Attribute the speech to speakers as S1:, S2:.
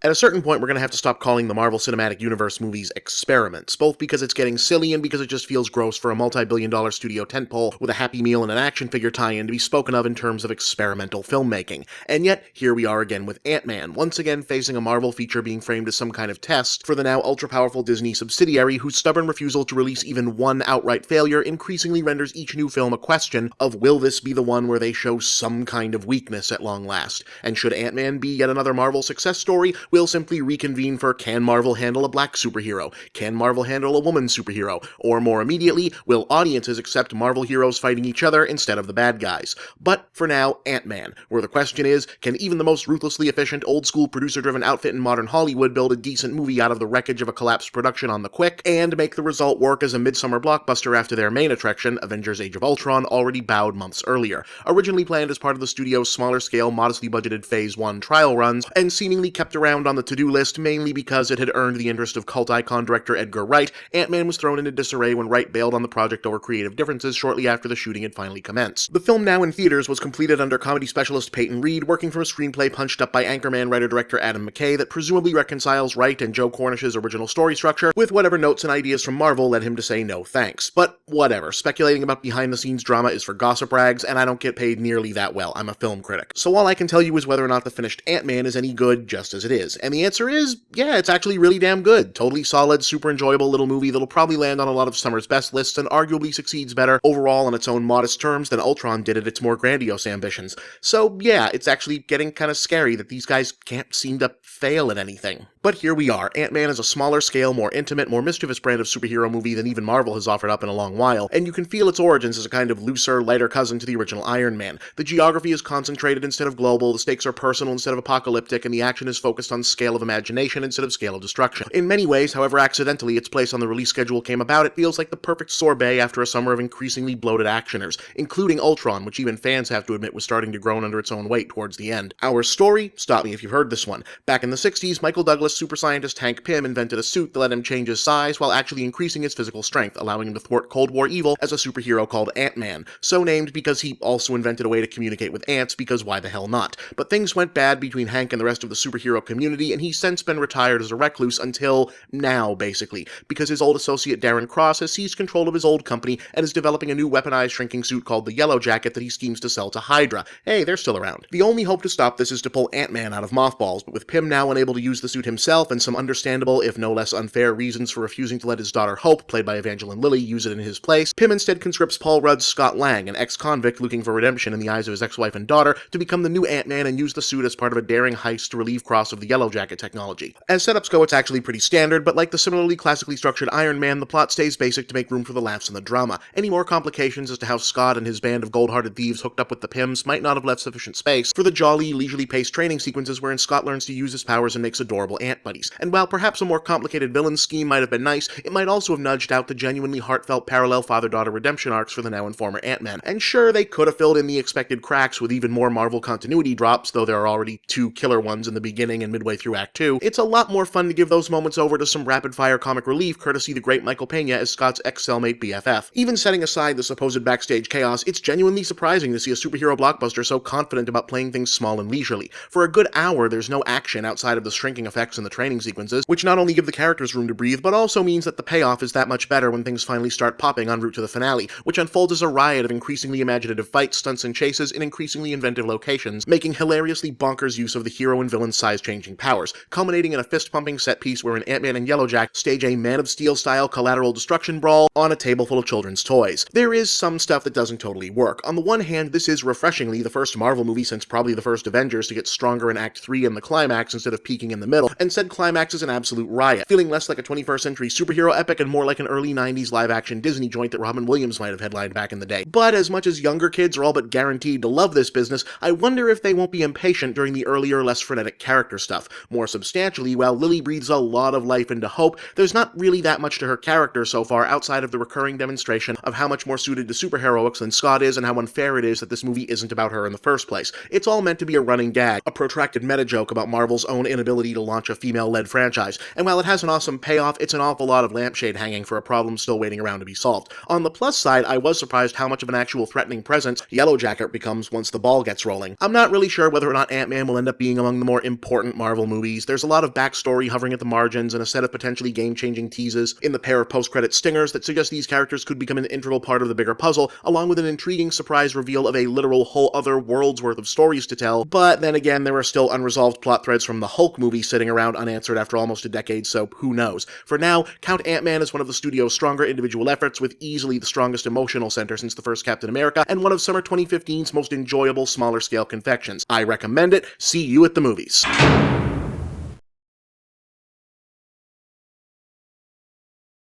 S1: At a certain point, we're going to have to stop calling the Marvel Cinematic Universe movies experiments, both because it's getting silly and because it just feels gross for a multi-billion-dollar studio tentpole with a Happy Meal and an action figure tie-in to be spoken of in terms of experimental filmmaking. And yet, here we are again with Ant-Man, once again facing a Marvel feature being framed as some kind of test for the now ultra-powerful Disney subsidiary whose stubborn refusal to release even one outright failure increasingly renders each new film a question of will this be the one where they show some kind of weakness at long last? And should Ant-Man be yet another Marvel success story, we'll simply reconvene for can Marvel handle a black superhero? Can Marvel handle a woman superhero? Or more immediately, will audiences accept Marvel heroes fighting each other instead of the bad guys? But for now, Ant-Man, where the question is, can even the most ruthlessly efficient old-school producer-driven outfit in modern Hollywood build a decent movie out of the wreckage of a collapsed production on the quick, and make the result work as a midsummer blockbuster after their main attraction, Avengers Age of Ultron, already bowed months earlier, originally planned as part of the studio's smaller-scale, modestly budgeted Phase 1 trial runs, and seemingly kept around on the to-do list mainly because it had earned the interest of cult icon director Edgar Wright. Ant-Man was thrown into disarray when Wright bailed on the project over creative differences shortly after the shooting had finally commenced. The film, now in theaters, was completed under comedy specialist Peyton Reed, working from a screenplay punched up by Anchorman writer-director Adam McKay that presumably reconciles Wright and Joe Cornish's original story structure with whatever notes and ideas from Marvel led him to say no thanks. But whatever, speculating about behind-the-scenes drama is for gossip rags, and I don't get paid nearly that well. I'm a film critic. So all I can tell you is whether or not the finished Ant-Man is any good just as it is. And the answer is, yeah, it's actually really damn good. Totally solid, super enjoyable little movie that'll probably land on a lot of summer's best lists and arguably succeeds better overall on its own modest terms than Ultron did at its more grandiose ambitions. So yeah, it's actually getting kind of scary that these guys can't seem to fail at anything. But here we are. Ant-Man is a smaller scale, more intimate, more mischievous brand of superhero movie than even Marvel has offered up in a long while, and you can feel its origins as a kind of looser, lighter cousin to the original Iron Man. The geography is concentrated instead of global, the stakes are personal instead of apocalyptic, and the action is focused on scale of imagination instead of scale of destruction. In many ways, however accidentally its place on the release schedule came about, it feels like the perfect sorbet after a summer of increasingly bloated actioners, including Ultron, which even fans have to admit was starting to groan under its own weight towards the end. Our story? Stop me if you've heard this one. Back in the 60s, Michael Douglas super scientist Hank Pym invented a suit that let him change his size while actually increasing his physical strength, allowing him to thwart Cold War evil as a superhero called Ant-Man, so named because he also invented a way to communicate with ants, because why the hell not? But things went bad between Hank and the rest of the superhero community, and he's since been retired as a recluse until now, basically, because his old associate Darren Cross has seized control of his old company and is developing a new weaponized shrinking suit called the Yellow Jacket that he schemes to sell to Hydra. Hey, they're still around. The only hope to stop this is to pull Ant-Man out of mothballs, but with Pym now unable to use the suit himself and some understandable, if no less unfair, reasons for refusing to let his daughter Hope, played by Evangeline Lilly, use it in his place, Pym instead conscripts Paul Rudd's Scott Lang, an ex-convict looking for redemption in the eyes of his ex-wife and daughter, to become the new Ant-Man and use the suit as part of a daring heist to relieve Cross of the Yellow Jacket technology. As setups go, it's actually pretty standard, but like the similarly classically structured Iron Man, the plot stays basic to make room for the laughs and the drama. Any more complications as to how Scott and his band of gold-hearted thieves hooked up with the Pyms might not have left sufficient space for the jolly, leisurely paced training sequences wherein Scott learns to use his powers and makes adorable ant buddies. And while perhaps a more complicated villain scheme might have been nice, it might also have nudged out the genuinely heartfelt parallel father-daughter redemption arcs for the now and former Ant-Man. And sure, they could have filled in the expected cracks with even more Marvel continuity drops, though there are already two killer ones in the beginning and midway through Act 2. It's a lot more fun to give those moments over to some rapid-fire comic relief courtesy the great Michael Pena as Scott's ex-cellmate BFF. Even setting aside the supposed backstage chaos, it's genuinely surprising to see a superhero blockbuster so confident about playing things small and leisurely. For a good hour, there's no action outside of the shrinking effects and the training sequences, which not only give the characters room to breathe, but also means that the payoff is that much better when things finally start popping en route to the finale, which unfolds as a riot of increasingly imaginative fights, stunts, and chases in increasingly inventive locations, making hilariously bonkers use of the hero and villain's size-changing powers, culminating in a fist-pumping set-piece wherein Ant-Man and Yellowjack stage a Man of Steel-style collateral destruction brawl on a table full of children's toys. There is some stuff that doesn't totally work. On the one hand, this is refreshingly the first Marvel movie since probably the first Avengers to get stronger in Act 3 and the climax instead of peaking in the middle, and said climax is an absolute riot, feeling less like a 21st century superhero epic and more like an early 90s live-action Disney joint that Robin Williams might have headlined back in the day. But as much as younger kids are all but guaranteed to love this business, I wonder if they won't be impatient during the earlier, less frenetic character stuff. More substantially, while Lily breathes a lot of life into Hope, there's not really that much to her character so far outside of the recurring demonstration of how much more suited to superheroics than Scott is and how unfair it is that this movie isn't about her in the first place. It's all meant to be a running gag, a protracted meta-joke about Marvel's own inability to launch a female-led franchise, and while it has an awesome payoff, it's an awful lot of lampshade hanging for a problem still waiting around to be solved. On the plus side, I was surprised how much of an actual threatening presence Yellowjacket becomes once the ball gets rolling. I'm not really sure whether or not Ant-Man will end up being among the more important Marvel Marvel movies. There's a lot of backstory hovering at the margins and a set of potentially game-changing teases in the pair of post-credit stingers that suggest these characters could become an integral part of the bigger puzzle, along with an intriguing surprise reveal of a literal whole other world's worth of stories to tell. But then again, there are still unresolved plot threads from the Hulk movie sitting around unanswered after almost a decade, so who knows. For now, count Ant-Man as one of the studio's stronger individual efforts, with easily the strongest emotional center since the first Captain America, and one of summer 2015's most enjoyable smaller-scale confections. I recommend it. See you at the movies.